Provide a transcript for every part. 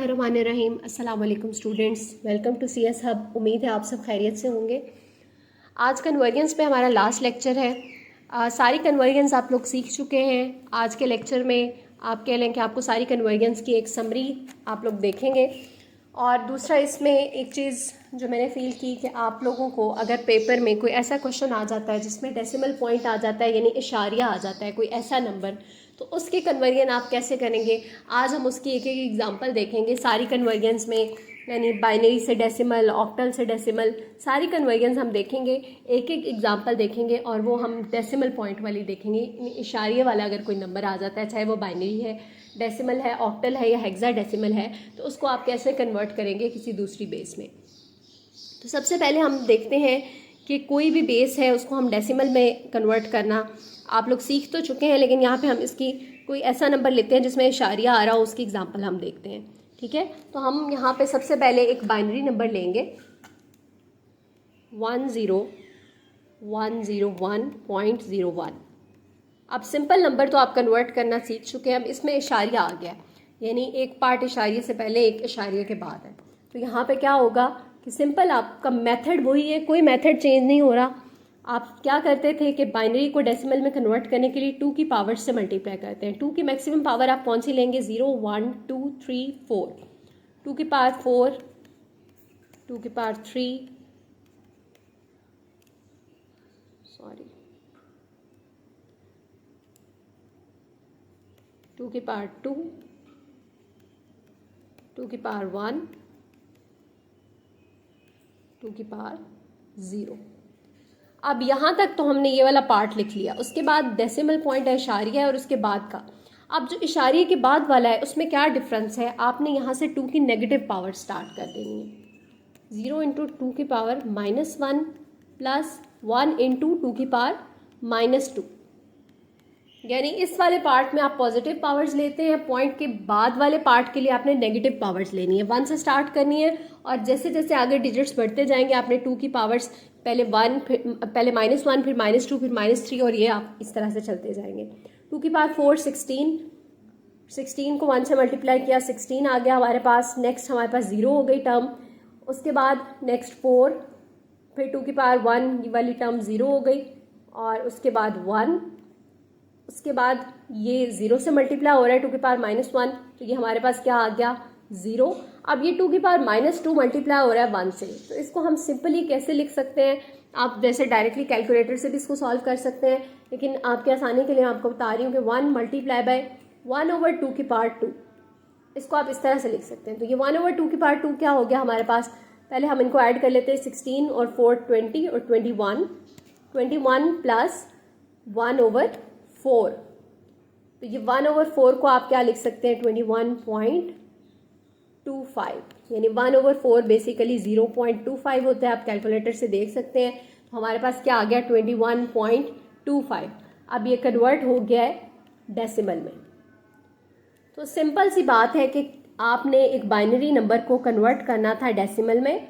बिस्मिल्लाहिर्रहमानिर्रहीम। अस्सलाम वालेकुम students, welcome to CS hub. उम्मीद है आप सब खैरियत से होंगे। आज कन्वर्जेंस पे हमारा लास्ट लेक्चर है। सारी कन्वर्जेंस आप लोग सीख चुके हैं। आज के लेक्चर में आप कह लें कि आपको सारी कन्वर्जेंस की एक समरी आप लोग देखेंगे। और दूसरा इसमें एक चीज़ जो मैंने फ़ील की कि आप लोगों को अगर पेपर में कोई ऐसा क्वेश्चन आ जाता है जिसमें डेसिमल पॉइंट आ जाता है, यानी इशारिया आ जाता है, कोई ऐसा नंबर, तो उसकी कन्वर्जन आप कैसे करेंगे, आज हम उसकी एक एक एग्जांपल देखेंगे। सारी कन्वर्जन्स में यानी बाइनरी से डेसिमल, ऑक्टल से डेसिमल, सारी कन्वर्जन्स हम देखेंगे, एक एक एग्जांपल देखेंगे और वो हम डेसिमल पॉइंट वाली देखेंगे। इशारिये वाला अगर कोई नंबर आ जाता है, चाहे वो बाइनरी है, डेसिमल है, ऑक्टल है या हेक्साडेसिमल है, तो उसको आप कैसे कन्वर्ट करेंगे किसी दूसरी बेस में। तो सबसे पहले हम देखते हैं कि कोई भी बेस है उसको हम डेसिमल में कन्वर्ट करना आप लोग सीख तो चुके हैं, लेकिन यहाँ पे हम इसकी कोई ऐसा नंबर लेते हैं जिसमें इशारिया आ रहा हो, उसकी एग्जांपल हम देखते हैं। ठीक है, तो हम यहाँ पे सबसे पहले एक बाइनरी नंबर लेंगे 10101.01। अब सिंपल नंबर तो आप कन्वर्ट करना सीख चुके हैं। अब इसमें इशारिया आ गया, यानी एक पार्ट इशारिये से पहले, एक इशारिये के बाद है। तो यहाँ पे क्या होगा कि सिंपल आपका मेथड वही है, कोई मेथड चेंज नहीं हो रहा। आप क्या करते थे कि बाइनरी को डेसिमल में कन्वर्ट करने के लिए 2 की पावर से मल्टीप्लाई करते हैं। 2 की मैक्सिमम पावर आप कौन सी लेंगे? 0 1 2 3 4। 2 की पावर 4, 2 की पावर 3, सॉरी 2 की पावर 2, 2 की पावर 1, 2 की पावर 0। अब यहाँ तक तो हमने ये वाला पार्ट लिख लिया। उसके बाद डेसिमल पॉइंट है, इशारिया है, और उसके बाद का। अब जो इशारिये के बाद वाला है उसमें क्या डिफरेंस है? आपने यहाँ से 2 की नेगेटिव पावर स्टार्ट कर देनी है। 0 इंटू 2 की पावर -1 प्लस 1 इंटू 2 की पावर -2। यानी इस वाले पार्ट में आप पॉजिटिव पावर्स लेते हैं, पॉइंट के बाद वाले पार्ट के लिए आपने नेगेटिव पावर्स लेनी है। 1 से स्टार्ट करनी है और जैसे जैसे आगे डिजिट्स बढ़ते जाएंगे आपने 2 की पावर्स पहले 1, फिर पहले -1, फिर -2, फिर -3, और ये आप इस तरह से चलते जाएंगे। 2 की पावर 4 16 को 1 से मल्टीप्लाई किया, 16 आ गया हमारे पास। नेक्स्ट हमारे पास 0 हो गई टर्म। उसके बाद नेक्स्ट 4, फिर 2 की पावर 1 वाली टर्म 0 हो गई, और उसके बाद 1। उसके बाद ये 0 से मल्टीप्लाई हो रहा है 2 की पावर -1, तो ये हमारे पास क्या आ गया? 0। अब ये 2 की पावर -2 मल्टीप्लाई हो रहा है 1 से, तो इसको हम सिंपली कैसे लिख सकते हैं? आप वैसे डायरेक्टली कैलकुलेटर से भी इसको सॉल्व कर सकते हैं, लेकिन आपके आसानी के लिए आपको बता रही हूँ कि 1 मल्टीप्लाई बाय 1/2 की पावर 2, इसको आप इस तरह से लिख सकते हैं। तो ये 1/2 की पावर 2 क्या हो गया हमारे पास? पहले हम इनको ऐड कर लेते हैं। 16 और 4 20 और 21 प्लस 1/4। तो ये 1/4 को आप क्या लिख सकते हैं? 21.25, यानी 1/4 बेसिकली 0.25 होता है। आप कैलकुलेटर से देख सकते हैं। तो हमारे पास क्या आ गया? 21.25। अब ये कन्वर्ट हो गया है डेसिमल में। तो सिंपल सी बात है कि आपने एक बाइनरी नंबर को कन्वर्ट करना था डेसिमल में।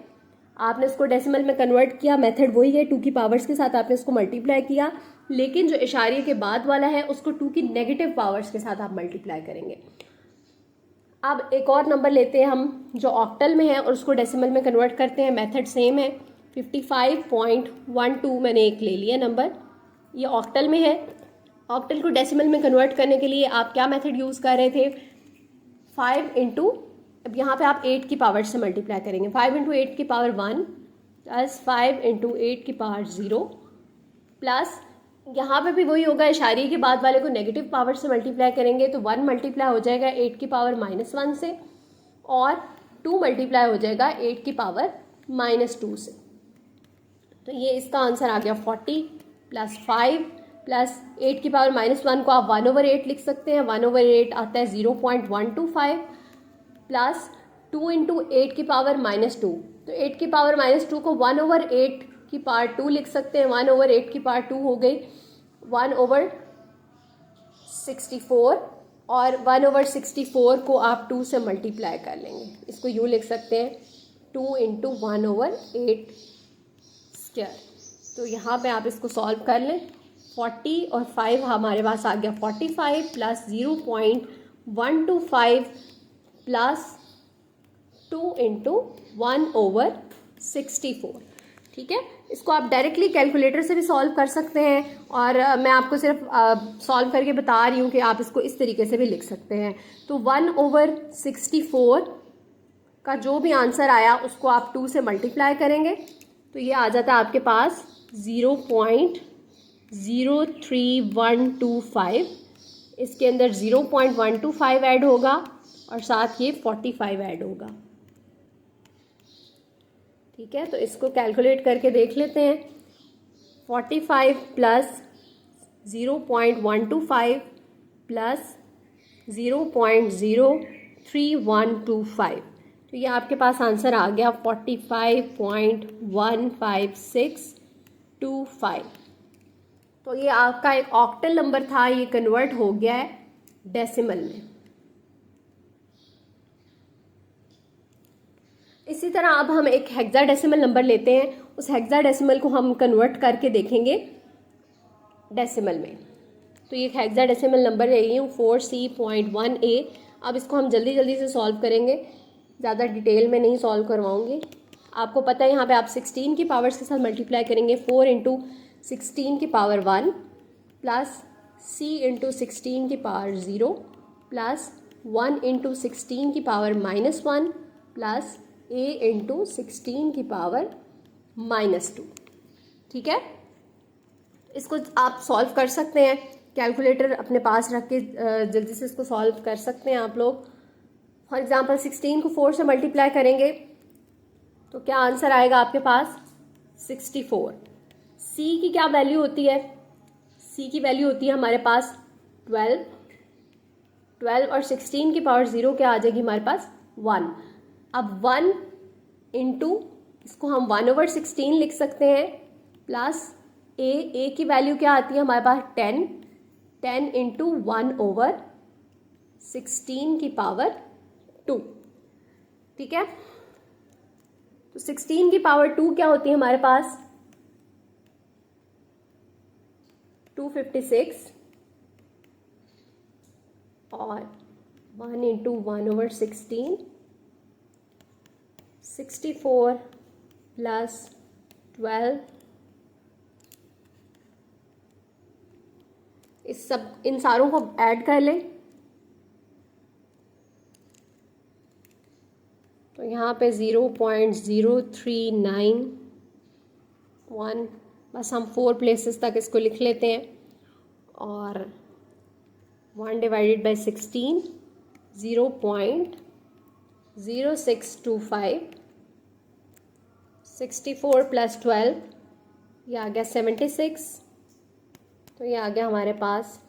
आपने उसको डेसिमल में कन्वर्ट किया, मेथड वही है, 2 की पावर्स के साथ आपने उसको मल्टीप्लाई किया, लेकिन जो इशारिये के बाद वाला है उसको 2 की नेगेटिव पावर्स के साथ आप मल्टीप्लाई करेंगे। अब एक और नंबर लेते हैं हम जो ऑक्टल में है और उसको डेसिमल में कन्वर्ट करते हैं। मेथड सेम है। 55.12 मैंने एक ले लिया नंबर, ये ऑक्टल में है। ऑक्टल को डेसिमल में कन्वर्ट करने के लिए आप क्या मेथड यूज़ कर रहे थे? 5 इंटू, अब यहाँ पे आप 8 की पावर से मल्टीप्लाई करेंगे। 5 इंटू 8 की पावर 1 प्लस 5 इंटू 8 की पावर 0 प्लस, यहाँ पे भी वही होगा, इशारिये के बाद वाले को नेगेटिव पावर से मल्टीप्लाई करेंगे तो 1 मल्टीप्लाई हो जाएगा 8 की पावर -1 से, और 2 मल्टीप्लाई हो जाएगा 8 की पावर -2 से। तो ये इसका आंसर आ गया 40 प्लस 5 प्लस 8 की पावर -1 को आप 1/8 लिख सकते हैं। 1/8 आता है 0.125 प्लस 2 इंटू 8 की पावर -2। तो 8 की पावर -2 को 1/8 की पावर 2 लिख सकते हैं। 1/8 की पावर 2 हो गई 1/64, और 1/64 को आप 2 से मल्टीप्लाई कर लेंगे। इसको यूँ लिख सकते हैं 2 इंटू 1/8 स्क्वायर। तो यहाँ पे आप इसको सॉल्व कर लें। 40 और 5 हमारे पास आ गया 45 प्लस 0.125 प्लस 2 इंटू 1/64। ठीक है, इसको आप डायरेक्टली कैलकुलेटर से भी सॉल्व कर सकते हैं, और मैं आपको सिर्फ सॉल्व करके बता रही हूँ कि आप इसको इस तरीके से भी लिख सकते हैं। तो 1/64 का जो भी आंसर आया उसको आप 2 से मल्टीप्लाई करेंगे तो ये आ जाता है आपके पास 0.03125। इसके अंदर 0.125 ऐड होगा और साथ ये 45 ऐड होगा। ठीक है, तो इसको कैलकुलेट करके देख लेते हैं। 45 प्लस 0.125 प्लस 0.03125, तो ये आपके पास आंसर आ गया 45.15625। तो ये आपका एक ऑक्टल नंबर था, ये कन्वर्ट हो गया है डेसिमल में। इसी तरह अब हम एक हेक्साडेसिमल नंबर लेते हैं, उस हेक्साडेसिमल को हम कन्वर्ट करके देखेंगे डेसिमल में। तो ये हेक्साडेसिमल नंबर ले रही हूँ 4C.1A। अब इसको हम जल्दी जल्दी से सॉल्व करेंगे, ज़्यादा डिटेल में नहीं सॉल्व करवाऊँगी। आपको पता है यहाँ पे आप 16 की पावर्स के साथ मल्टीप्लाई करेंगे। 4 इंटू 16 की पावर 1 प्लस C इंटू 16 की पावर 0 प्लस 1 इंटू 16 की पावर -1 प्लस A इंटू 16 की पावर -2। ठीक है, इसको आप सॉल्व कर सकते हैं, कैलकुलेटर अपने पास रख के जल्दी से इसको सॉल्व कर सकते हैं आप लोग। फॉर एग्जांपल 16 को 4 से मल्टीप्लाई करेंगे तो क्या आंसर आएगा आपके पास 64। C की क्या वैल्यू होती है? C की वैल्यू होती है हमारे पास 12 और 16 की पावर 0 क्या आ जाएगी हमारे पास 1। अब 1 इंटू इसको हम 1/16 लिख सकते हैं प्लस ए की वैल्यू क्या आती है हमारे पास 10 इंटू 1/16 की पावर 2। ठीक है, तो 16 की पावर 2 क्या होती है हमारे पास 256 और 1 इंटू 1/16 64 प्लस 12। इन सारों को ऐड कर लें तो यहाँ पे 0.0391, बस हम 4 प्लेसेस तक इसको लिख लेते हैं। और 1 डिवाइडेड बाई 16 0.0625, 64 प्लस 12 ये आ गया 76। तो ये आ गया हमारे पास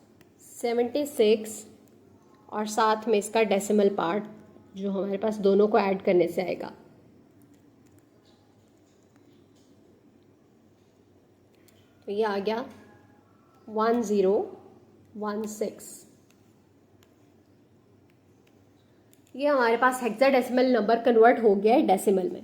76 और साथ में इसका डेसिमल पार्ट जो हमारे पास दोनों को ऐड करने से आएगा। तो ये आ गया 1016। ये हमारे पास हेक्साडेसिमल नंबर कन्वर्ट हो गया है डेसिमल में।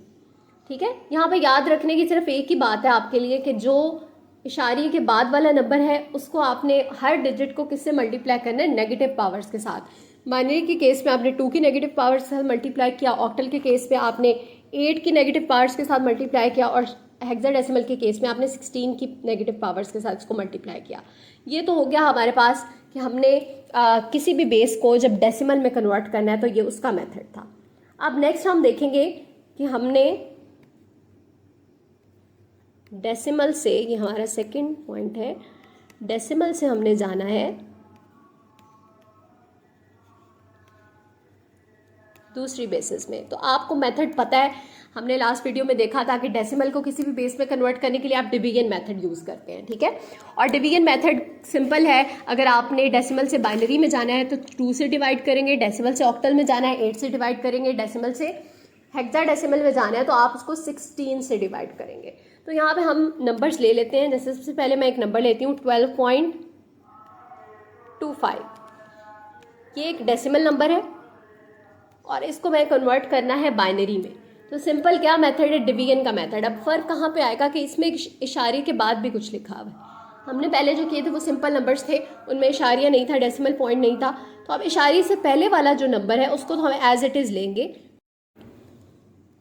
ठीक है, यहाँ पे याद रखने की सिर्फ एक ही बात है आपके लिए कि जो इशारिये के बाद वाला नंबर है उसको आपने हर डिजिट को किससे मल्टीप्लाई करना है, नेगेटिव पावर्स के साथ। बाइनरी के केस में आपने 2 की नेगेटिव पावर्स के साथ मल्टीप्लाई किया, ऑक्टल के केस में आपने 8 की नेगेटिव पावर्स के साथ मल्टीप्लाई किया, और हेक्साडेसिमल के केस में आपने 16 की नेगेटिव पावर्स के साथ इसको मल्टीप्लाई किया। ये तो हो गया हमारे पास कि हमने किसी भी बेस को जब डेसिमल में कन्वर्ट करना है तो ये उसका मेथड था। अब नेक्स्ट हम देखेंगे कि हमने डेसिमल से, ये हमारा सेकंड पॉइंट है, डेसिमल से हमने जाना है दूसरी बेसिस में। तो आपको मेथड पता है, हमने लास्ट वीडियो में देखा था कि डेसिमल को किसी भी बेस में कन्वर्ट करने के लिए आप डिवीजन मेथड यूज़ करते हैं। ठीक है, और डिवीजन मेथड सिंपल है। अगर आपने डेसिमल से बाइनरी में जाना है तो 2 से डिवाइड करेंगे, डेसिमल से ऑक्टल में जाना है 8 से डिवाइड करेंगे, डेसिमल से हेक्साडेसिमल में जाना है तो आप उसको 16 से डिवाइड करेंगे। तो यहाँ पे हम नंबर्स ले लेते हैं। जैसे सबसे पहले मैं एक नंबर लेती हूँ 12.25। ये एक डेसिमल नंबर है और इसको मैं कन्वर्ट करना है बाइनरी में। तो सिंपल क्या मेथड है, डिवीजन का मेथड। अब फर्क कहाँ पे आएगा कि इसमें इशारे के बाद भी कुछ लिखा हुआ है। हमने पहले जो किए थे वो सिंपल नंबर्स थे, उनमें इशारिया नहीं था, डेसिमल पॉइंट नहीं था। तो अब इशारे से पहले वाला जो नंबर है उसको तो हम एज इट इज़ लेंगे।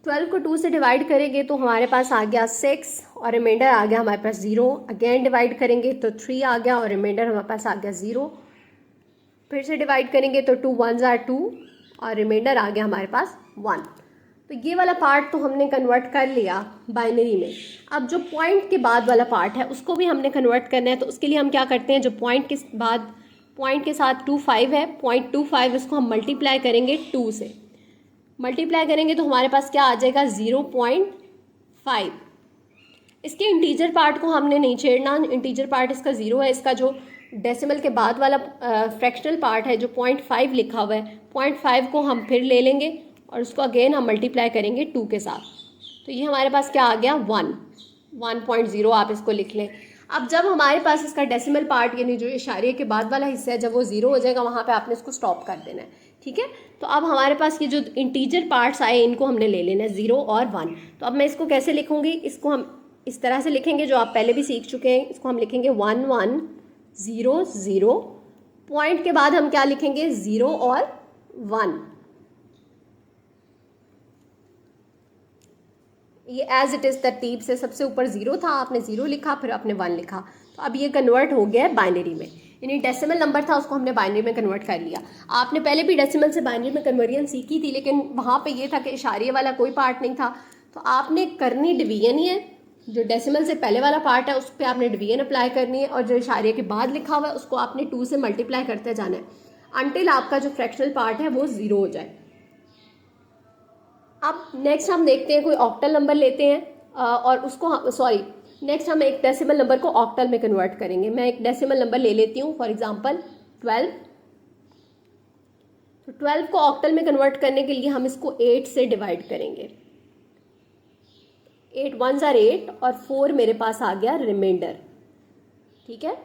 12 को 2 से डिवाइड करेंगे तो हमारे पास आ गया 6 और रिमाइंडर आ गया हमारे पास 0। अगेन डिवाइड करेंगे तो 3 आ गया और रिमाइंडर हमारे पास आ गया 0। फिर से डिवाइड करेंगे तो 2 1s are 2 और रिमाइंडर आ गया हमारे पास 1। तो ये वाला पार्ट तो हमने कन्वर्ट कर लिया बाइनरी में। अब जो पॉइंट के बाद वाला पार्ट है उसको भी हमने कन्वर्ट करना है, तो उसके लिए हम क्या करते हैं, जो पॉइंट के बाद पॉइंट के साथ 25 है, 0.25 इसको हम मल्टीप्लाई करेंगे 2 से। मल्टीप्लाई करेंगे तो हमारे पास क्या आ जाएगा 0.5। इसके इंटीजर पार्ट को हमने नहीं छेड़ना, इंटीजर पार्ट इसका 0 है। इसका जो डेसिमल के बाद वाला फ्रैक्शनल पार्ट है जो 0.5 लिखा हुआ है, 0.5 को हम फिर ले लेंगे और उसको अगेन हम मल्टीप्लाई करेंगे 2 के साथ। तो ये हमारे पास क्या आ गया 1.0 आप इसको लिख लें। अब जब हमारे पास इसका डेसिमल पार्ट यानी जो इशारे के बाद वाला हिस्सा है जब वो 0 हो जाएगा वहाँ पे आपने इसको स्टॉप कर देना है, ठीक है। तो अब हमारे पास ये जो इंटीजर पार्ट्स आए इनको हमने ले लेना है 0 और 1। तो अब मैं इसको कैसे लिखूँगी, इसको हम इस तरह से लिखेंगे जो आप पहले भी सीख चुके हैं। इसको हम लिखेंगे 1 1 0 0, पॉइंट के बाद हम क्या लिखेंगे 0 और 1। ये एज इट इज़ तरतीब से सबसे ऊपर 0 था, आपने 0 लिखा, फिर आपने 1 लिखा। तो अब ये कन्वर्ट हो गया है बाइनरी में, यानी डेसिमल नंबर था उसको हमने बाइनरी में कन्वर्ट कर लिया। आपने पहले भी डेसिमल से बाइनरी में कन्वर्जन सीखी थी, लेकिन वहाँ पे ये था कि इशारे वाला कोई पार्ट नहीं था। तो आपने करनी डिवीजन ही है, जो डेसिमल से पहले वाला पार्ट है उस पर आपने डिवीजन अप्लाई करनी है, और जो इशारे के बाद लिखा हुआ है उसको आपने 2 से मल्टीप्लाई करते जाना है अनटिल आपका जो फ्रैक्शनल पार्ट है वो 0 हो जाए। अब नेक्स्ट हम देखते हैं कोई ऑक्टल नंबर लेते हैं और उसको नेक्स्ट हम एक डेसिमल नंबर को ऑक्टल में कन्वर्ट करेंगे। मैं एक डेसिमल नंबर ले लेती हूँ, फॉर एग्जांपल 12। तो 12 को ऑक्टल में कन्वर्ट करने के लिए हम इसको 8 से डिवाइड करेंगे। 8 1s are 8 और 4 मेरे पास आ गया रिमाइंडर, ठीक है।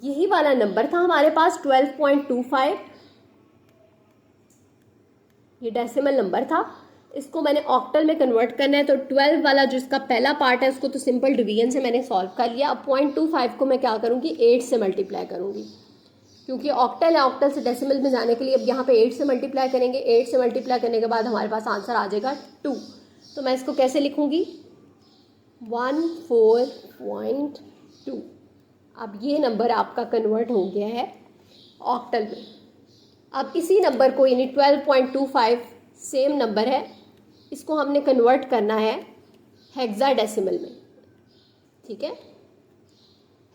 यही वाला नंबर था हमारे पास 12.25, ये डेसिमल नंबर था। इसको मैंने ऑक्टल में कन्वर्ट करना है, तो 12 वाला जो इसका पहला पार्ट है उसको तो सिंपल डिवीजन से मैंने सॉल्व कर लिया। अब 0.25 को मैं क्या करूँगी 8 से मल्टीप्लाई करूँगी, क्योंकि ऑक्टल है, ऑक्टल से डेसिमल में जाने के लिए अब यहाँ पे 8 से मल्टीप्लाई करेंगे। 8 से मल्टीप्लाई करने के बाद हमारे पास आंसर आ जाएगा 2। तो मैं इसको कैसे लिखूँगी 14.2। अब ये नंबर आपका कन्वर्ट हो गया है ऑक्टल में। अब इसी नंबर को यानी 12.25 सेम नंबर है, इसको हमने कन्वर्ट करना है हेक्साडेसिमल में, ठीक है।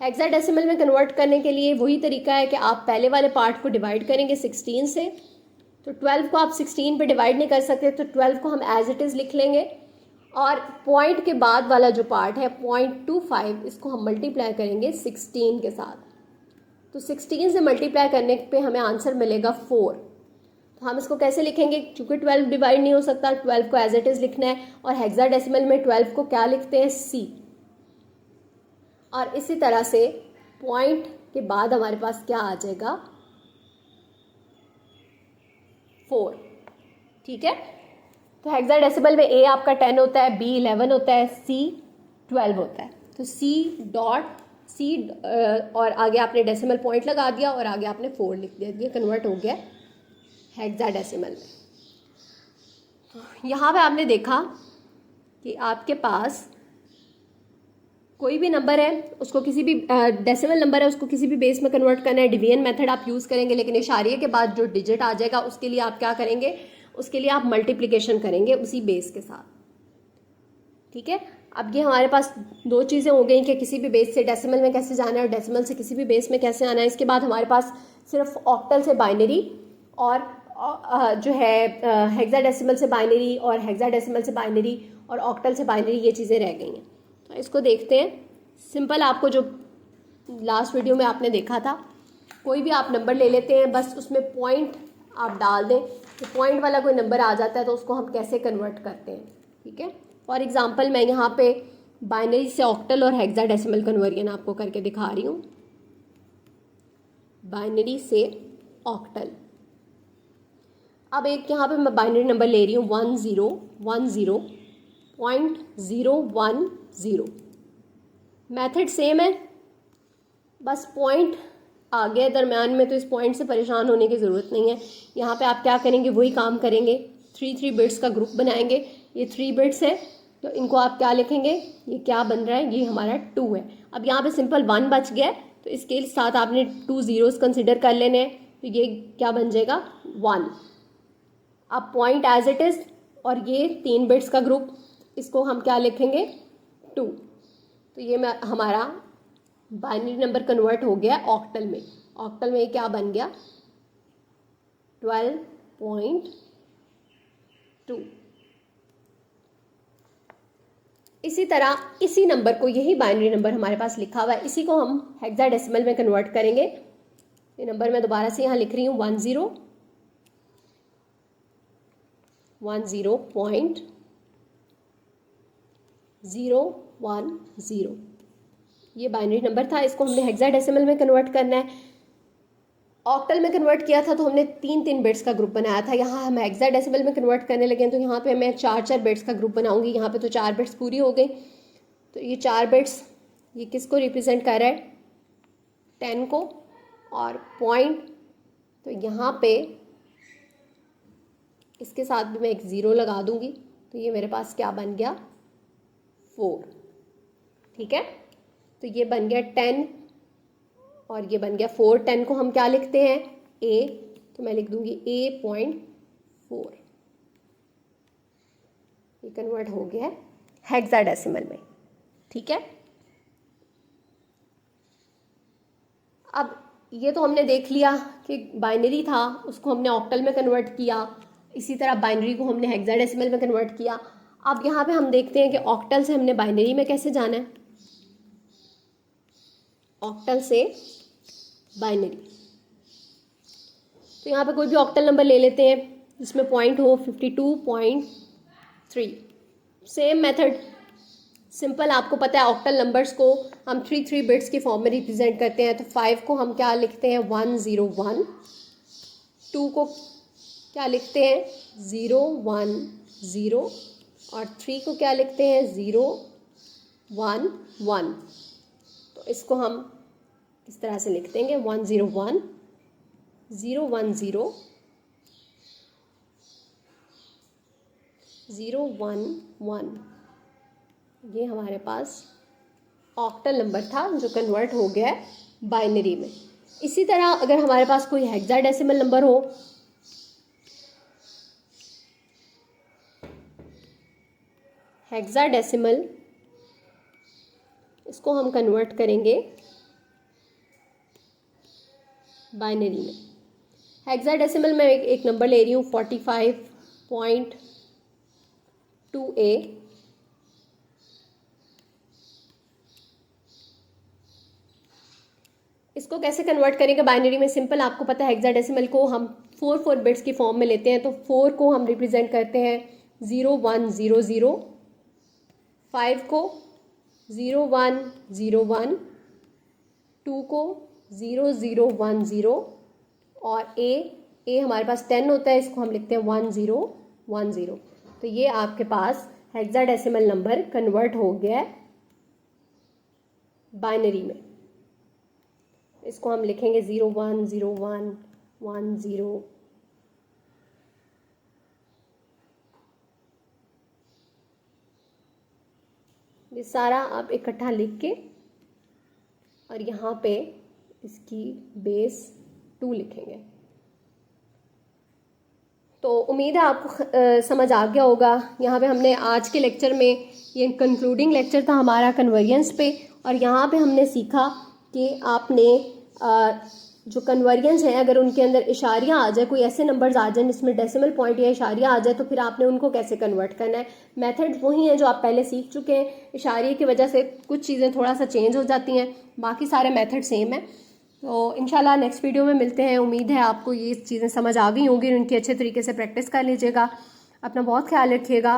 हेक्साडेसिमल में कन्वर्ट करने के लिए वही तरीका है कि आप पहले वाले पार्ट को डिवाइड करेंगे 16 से। तो 12 को आप 16 पे डिवाइड नहीं कर सकते, तो 12 को हम एज इट इज़ लिख लेंगे, और पॉइंट के बाद वाला जो पार्ट है 0.25 इसको हम मल्टीप्लाई करेंगे 16 के साथ। तो 16 से मल्टीप्लाई करने पे हमें आंसर मिलेगा 4। तो हम इसको कैसे लिखेंगे, क्योंकि 12 डिवाइड नहीं हो सकता, 12 को एज इट इज़ लिखना है, और हेक्साडेसिमल में 12 को क्या लिखते हैं C। और इसी तरह से पॉइंट के बाद हमारे पास क्या आ जाएगा 4, ठीक है। तो हेक्साडेसिमल में A आपका 10 होता है, B 11 होता है, C 12 होता है। तो C और आगे आपने डेसिमल पॉइंट लगा दिया और आगे आपने 4 लिख दिया, ये कन्वर्ट हो गया हेक्साडेसिमल में। यहाँ पे आपने देखा कि आपके पास कोई भी नंबर है उसको किसी भी डेसिमल नंबर है उसको किसी भी बेस में कन्वर्ट करना है, डिवीजन मेथड आप यूज़ करेंगे, लेकिन इशारे के बाद जो डिजिट आ जाएगा उसके लिए आप क्या करेंगे, उसके लिए आप मल्टीप्लिकेशन करेंगे उसी बेस के साथ, ठीक है। अब ये हमारे पास 2 चीज़ें हो गई कि किसी भी बेस से डेसिमल में कैसे जाना है और डेसिमल से किसी भी बेस में कैसे आना है। इसके बाद हमारे पास सिर्फ ऑक्टल से बाइनरी और जो है हेक्साडेसिमल से बाइनरी और हेक्साडेसिमल से बाइनरी और ऑक्टल से बाइनरी, ये चीज़ें रह गई हैं। तो इसको देखते हैं। सिंपल आपको जो लास्ट वीडियो में आपने देखा था, कोई भी आप नंबर ले लेते हैं, बस उसमें पॉइंट आप डाल दें, तो पॉइंट वाला कोई नंबर आ जाता है, तो उसको हम कैसे कन्वर्ट करते हैं, ठीक है। फॉर एग्जांपल मैं यहाँ पे बाइनरी से ऑक्टल और हेक्साडेसिमल कन्वर्जन आपको करके दिखा रही हूँ। बाइनरी से ऑक्टल, अब एक यहाँ पे मैं बाइनरी नंबर ले रही हूँ 1010.010। मेथड सेम है, बस पॉइंट आ गया दरम्यान में, तो इस पॉइंट से परेशान होने की ज़रूरत नहीं है। यहाँ पे आप क्या करेंगे, वही काम करेंगे, 3 बिट्स का ग्रुप बनाएंगे। ये 3 बिट्स है तो इनको आप क्या लिखेंगे, ये क्या बन रहा है, ये हमारा 2 है। अब यहाँ पे सिंपल 1 बच गया तो इसके साथ आपने 2 ज़ीरोस कंसिडर कर लेने हैं, तो ये क्या बन जाएगा 1। अब पॉइंट एज इट इज़ और ये 3 बिट्स का ग्रुप, इसको हम क्या लिखेंगे 2। तो ये हमारा बाइनरी नंबर कन्वर्ट हो गया ऑक्टल में। ऑक्टल में क्या बन गया 12.2। इसी तरह इसी नंबर को, यही बाइनरी नंबर हमारे पास लिखा हुआ है, इसी को हम हेक्साडेसिमल में कन्वर्ट करेंगे। ये नंबर मैं दोबारा से यहाँ लिख रही हूँ 10.010। ये बाइनरी नंबर था, इसको हमने हेक्साडेसिमल में कन्वर्ट करना है। ऑक्टल में कन्वर्ट किया था तो हमने 3 बिट्स का ग्रुप बनाया था। यहाँ हम हेक्साडेसिमल में कन्वर्ट करने लगे हैं तो यहाँ पे मैं 4 बिट्स का ग्रुप बनाऊंगी। यहाँ पे तो 4 बिट्स पूरी हो गई, तो ये 4 बिट्स ये किसको रिप्रेजेंट कर रहा है 10 को, और पॉइंट तो यहाँ पे इसके साथ भी मैं एक 0 लगा दूंगी, तो ये मेरे पास क्या बन गया 4। ठीक है, तो ये बन गया 10 और ये बन गया 4। 10 को हम क्या लिखते हैं A, तो मैं लिख दूंगी A.4। ये कन्वर्ट हो गया है हेक्साडेसिमल में। ठीक है, अब ये तो हमने देख लिया कि बाइनरी था उसको हमने ऑक्टल में कन्वर्ट किया, इसी तरह बाइनरी को हमने हेक्साडेसिमल में कन्वर्ट किया। अब यहाँ पे हम देखते हैं कि ऑक्टल से हमने बाइनरी में कैसे जाना है। ऑक्टल से बाइनरी, तो यहाँ पे कोई भी ऑक्टल नंबर ले लेते हैं जिसमें पॉइंट हो 52.3। सेम मेथड, सिंपल, आपको पता है ऑक्टल नंबर्स को हम 3 बिट्स की फॉर्म में रिप्रेजेंट करते हैं। तो 5 को हम क्या लिखते हैं 101, 2 को क्या लिखते हैं 010 और 3 को क्या लिखते हैं 011। तो इसको हम इस तरह से लिख देंगे 101 010 011। ये हमारे पास ऑक्टल नंबर था जो कन्वर्ट हो गया है बाइनरी में। इसी तरह अगर हमारे पास कोई हेक्साडेसिमल नंबर हो, हेक्साडेसिमल, इसको हम कन्वर्ट करेंगे बाइनरी में। हेक्साडेसिमल में एक नंबर ले रही हूँ 45.2A। इसको कैसे कन्वर्ट करेंगे बाइनरी में, सिंपल, आपको पता है हेक्साडेसिमल को हम 4 बिट्स की फॉर्म में लेते हैं। तो 4 को हम रिप्रेजेंट करते हैं 0100, 5 को 0101, 2 को 0010 और A हमारे पास 10 होता है, इसको हम लिखते हैं 1010। तो ये आपके पास हेक्साडेसिमल नंबर कन्वर्ट हो गया है बाइनरी में। इसको हम लिखेंगे 010110। ये सारा आप इकट्ठा लिख के और यहाँ पे इसकी बेस 2 लिखेंगे। तो उम्मीद है आपको समझ आ गया होगा। यहाँ पे हमने आज के लेक्चर में, ये कंक्लूडिंग लेक्चर था हमारा कन्वर्जेंस पे, और यहाँ पे हमने सीखा कि आपने जो कन्वर्जेंस है अगर उनके अंदर इशारियाँ आ जाए, कोई ऐसे नंबर्स आ जाए जिसमें डेसिमल पॉइंट या इशारियाँ आ जाए, तो फिर आपने उनको कैसे कन्वर्ट करना है। मेथड वही है जो आप पहले सीख चुके हैं, इशारे की वजह से कुछ चीज़ें थोड़ा सा चेंज हो जाती हैं, बाकी सारे मेथड सेम है। तो इंशाल्लाह नेक्स्ट वीडियो में मिलते हैं। उम्मीद है आपको ये चीज़ें समझ आ गई होंगी, उनकी अच्छे तरीके से प्रैक्टिस कर लीजिएगा। अपना बहुत ख्याल रखिएगा।